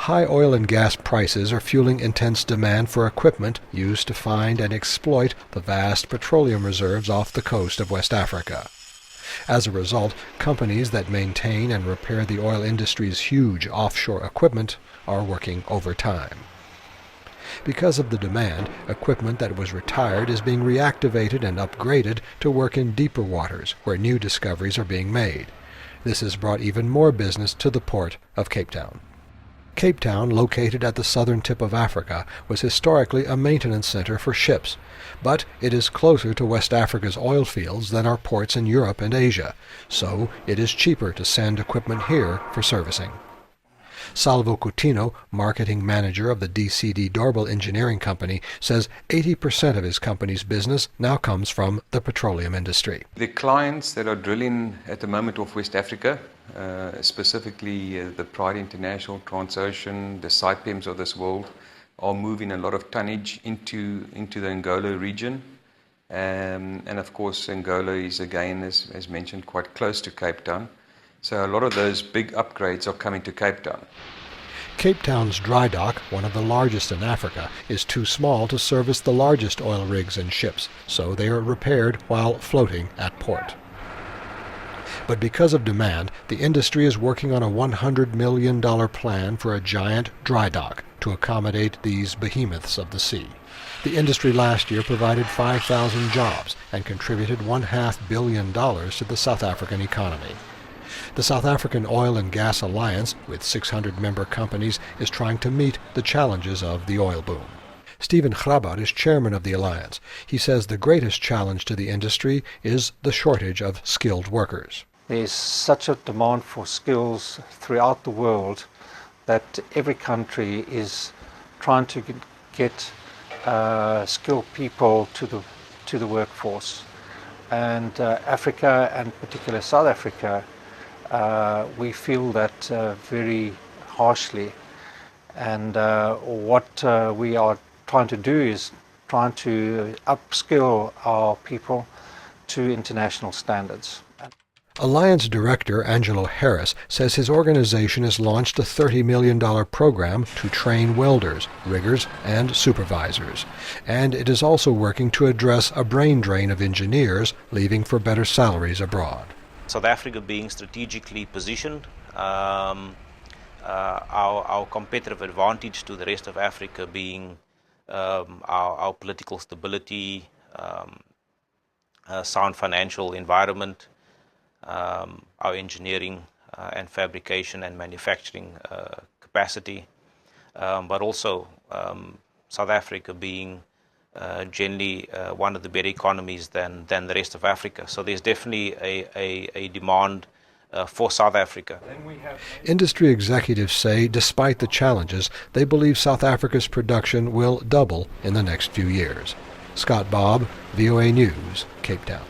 High oil and gas prices are fueling intense demand for equipment used to find and exploit the vast petroleum reserves off the coast of West Africa. As a result, companies that maintain and repair the oil industry's huge offshore equipment are working overtime. Because of the demand, equipment that was retired is being reactivated and upgraded to work in deeper waters where new discoveries are being made. This has brought even more business to the port of Capetown. Capetown, located at the southern tip of Africa, was historically a maintenance center for ships, but it is closer to West Africa's oil fields than are ports in Europe and Asia, so it is cheaper to send equipment here for servicing. Salvo Coutinho, marketing manager of the DCD Dorbel Engineering Company, says 80% of his company's business now comes from the petroleum industry. The clients that are drilling at the moment off West Africa, specifically the Pride International, Transocean, the Saipems of this world, are moving a lot of tonnage into the Angola region. And of course, Angola is, again, as mentioned, quite close to Cape Town. So a lot of those big upgrades are coming to Cape Town. Cape Town's dry dock, one of the largest in Africa, is too small to service the largest oil rigs and ships, so they are repaired while floating at port. But because of demand, the industry is working on a $100 million plan for a giant dry dock to accommodate these behemoths of the sea. The industry last year provided 5,000 jobs and contributed $500 million to the South African economy. The South African Oil and Gas Alliance, with 600 member companies, is trying to meet the challenges of the oil boom. Stephen Grabar is chairman of the alliance. He says the greatest challenge to the industry is the shortage of skilled workers. There's such a demand for skills throughout the world that every country is trying to get skilled people to the workforce. And Africa, and particularly South Africa, we feel that very harshly. And what we are trying to do is trying to upskill our people to international standards. Alliance Director Angelo Harris says his organization has launched a $30 million program to train welders, riggers, and supervisors. And it is also working to address a brain drain of engineers leaving for better salaries abroad. South Africa being strategically positioned, our competitive advantage to the rest of Africa being our political stability, sound financial environment, our engineering and fabrication and manufacturing capacity, but also South Africa being generally one of the better economies than the rest of Africa. So there's definitely a demand for South Africa. Industry executives say despite the challenges, they believe South Africa's production will double in the next few years. Scott Bobb, VOA News, Cape Town.